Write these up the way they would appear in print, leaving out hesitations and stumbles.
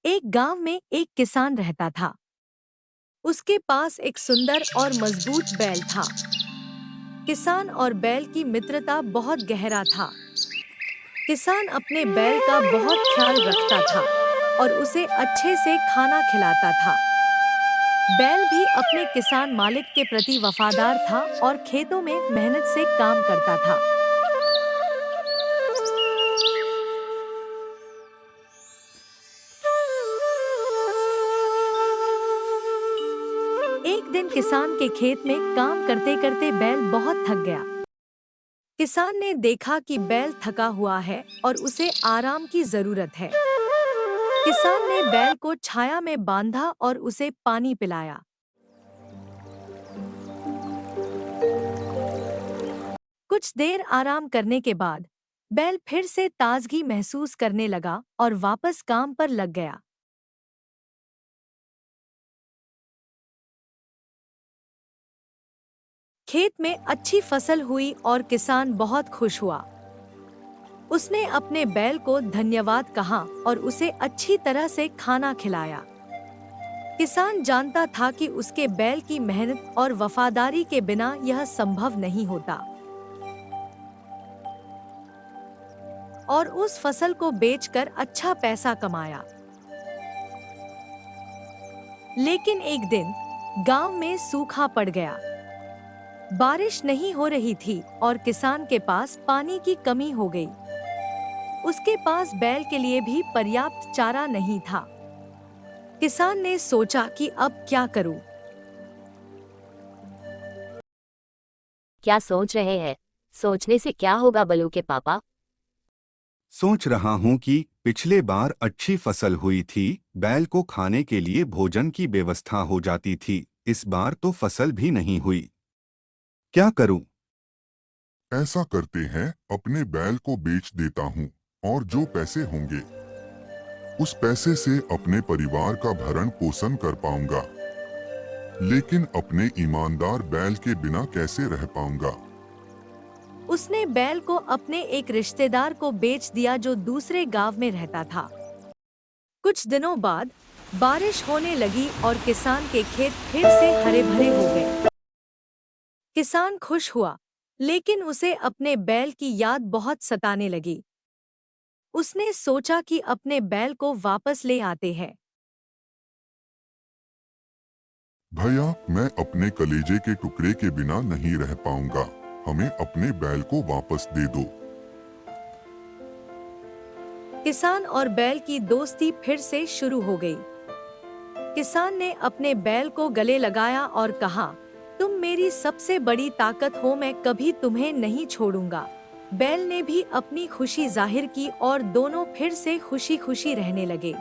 एक गांव में एक किसान रहता था। उसके पास एक सुंदर और मजबूत बैल था। किसान और बैल की मित्रता बहुत गहरा था। किसान अपने बैल का बहुत ख्याल रखता था और उसे अच्छे से खाना खिलाता था। बैल भी अपने किसान मालिक के प्रति वफादार था और खेतों में मेहनत से काम करता था। एक दिन किसान के खेत में काम करते करते बैल बहुत थक गया। किसान ने देखा कि बैल थका हुआ है और उसे आराम की जरूरत है। किसान ने बैल को छाया में बांधा और उसे पानी पिलाया। कुछ देर आराम करने के बाद बैल फिर से ताजगी महसूस करने लगा और वापस काम पर लग गया। खेत में अच्छी फसल हुई और किसान बहुत खुश हुआ। उसने अपने बैल को धन्यवाद कहा और उसे अच्छी तरह से खाना खिलाया। किसान जानता था कि उसके बैल की मेहनत और वफादारी के बिना यह संभव नहीं होता, और उस फसल को बेचकर अच्छा पैसा कमाया। लेकिन एक दिन गांव में सूखा पड़ गया। बारिश नहीं हो रही थी और किसान के पास पानी की कमी हो गई। उसके पास बैल के लिए भी पर्याप्त चारा नहीं था। किसान ने सोचा कि अब क्या करूं? क्या सोच रहे हैं? सोचने से क्या होगा बलू के पापा? सोच रहा हूँ कि पिछले बार अच्छी फसल हुई थी, बैल को खाने के लिए भोजन की व्यवस्था हो जाती थी। इस बार तो फसल भी नहीं हुई। क्या करूं? ऐसा करते हैं, अपने बैल को बेच देता हूँ और जो पैसे होंगे उस पैसे से अपने परिवार का भरण पोषण कर पाऊंगा। लेकिन अपने ईमानदार बैल के बिना कैसे रह पाऊंगा? उसने बैल को अपने एक रिश्तेदार को बेच दिया जो दूसरे गांव में रहता था। कुछ दिनों बाद बारिश होने लगी और किसान के खेत फिर से हरे भरे हो गए। किसान खुश हुआ, लेकिन उसे अपने बैल की याद बहुत सताने लगी। उसने सोचा कि अपने बैल को वापस ले आते हैं। भैया, मैं अपने कलेजे के टुकड़े के बिना नहीं रह पाऊंगा। हमें अपने बैल को वापस दे दो। किसान और बैल की दोस्ती फिर से शुरू हो गई। किसान ने अपने बैल को गले लगाया और कहा, तुम मेरी सबसे बड़ी ताकत हो, मैं कभी तुम्हें नहीं छोड़ूंगा। बैल ने भी अपनी खुशी जाहिर की और दोनों फिर से खुशी खुशी रहने लगे।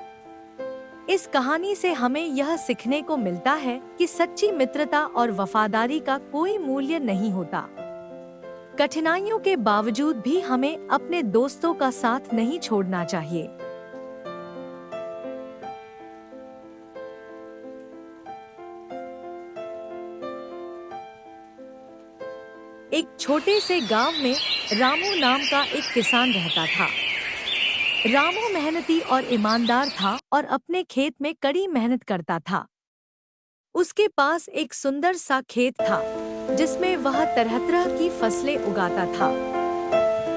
इस कहानी से हमें यह सीखने को मिलता है कि सच्ची मित्रता और वफादारी का कोई मूल्य नहीं होता। कठिनाइयों के बावजूद भी हमें अपने दोस्तों का साथ नहीं छोड़ना चाहिए। एक छोटे से गांव में रामू नाम का एक किसान रहता था। रामू मेहनती और ईमानदार था और अपने खेत में कड़ी मेहनत करता था। उसके पास एक सुंदर सा खेत था जिसमें वह तरह तरह की फसलें उगाता था।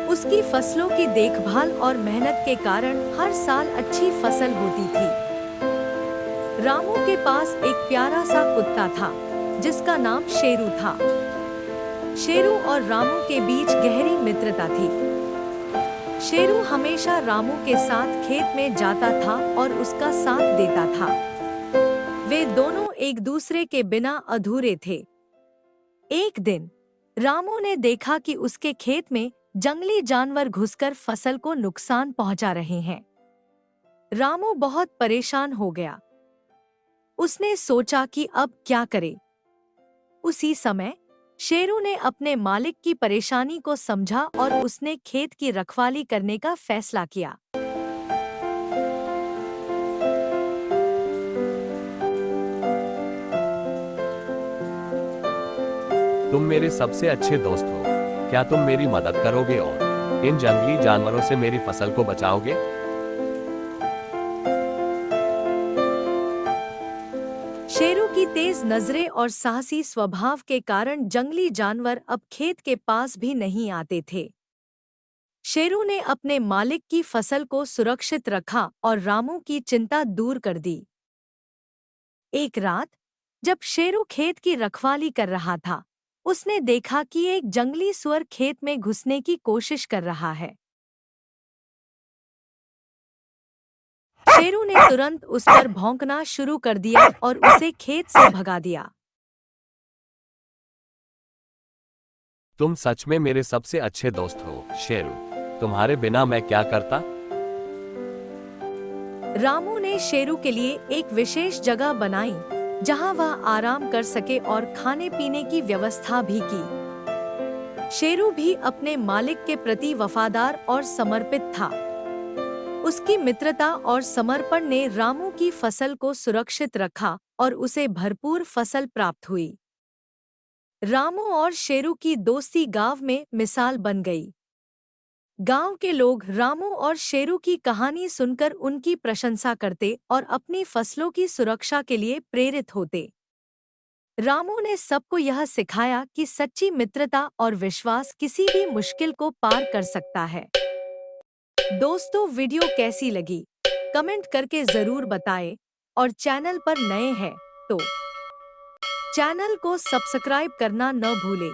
उसकी फसलों की देखभाल और मेहनत के कारण हर साल अच्छी फसल होती थी। रामू के पास एक प्यारा सा कुत्ता था जिसका नाम शेरू था। शेरू और रामू के बीच गहरी मित्रता थी। शेरू हमेशा रामू के साथ खेत में जाता था और उसका साथ देता था। वे दोनों एक दूसरे के बिना अधूरे थे। एक दिन रामू ने देखा कि उसके खेत में जंगली जानवर घुसकर फसल को नुकसान पहुंचा रहे हैं। रामू बहुत परेशान हो गया। उसने सोचा कि अब क्या करे। उसी समय शेरू ने अपने मालिक की परेशानी को समझा और उसने खेत की रखवाली करने का फैसला किया। तुम मेरे सबसे अच्छे दोस्त हो। क्या तुम मेरी मदद करोगे और इन जंगली जानवरों से मेरी फसल को बचाओगे? उसकी तेज नजरें और साहसी स्वभाव के कारण जंगली जानवर अब खेत के पास भी नहीं आते थे। शेरू ने अपने मालिक की फसल को सुरक्षित रखा और रामू की चिंता दूर कर दी। एक रात जब शेरू खेत की रखवाली कर रहा था, उसने देखा कि एक जंगली सुअर खेत में घुसने की कोशिश कर रहा है। शेरू ने तुरंत उस पर भौंकना शुरू कर दिया और उसे खेत से भगा दिया। तुम सच में मेरे सबसे अच्छे दोस्त हो, शेरू। तुम्हारे बिना मैं क्या करता। रामू ने शेरू के लिए एक विशेष जगह बनाई जहां वह आराम कर सके और खाने पीने की व्यवस्था भी की। शेरू भी अपने मालिक के प्रति वफादार और समर्पित था। उसकी मित्रता और समर्पण ने रामू की फसल को सुरक्षित रखा और उसे भरपूर फसल प्राप्त हुई। रामू और शेरू की दोस्ती गांव में मिसाल बन गई। गांव के लोग रामू और शेरू की कहानी सुनकर उनकी प्रशंसा करते और अपनी फसलों की सुरक्षा के लिए प्रेरित होते। रामू ने सबको यह सिखाया कि सच्ची मित्रता और विश्वास किसी भी मुश्किल को पार कर सकता है। दोस्तों, वीडियो कैसी लगी कमेंट करके जरूर बताएं और चैनल पर नए हैं तो चैनल को सब्सक्राइब करना न भूलें।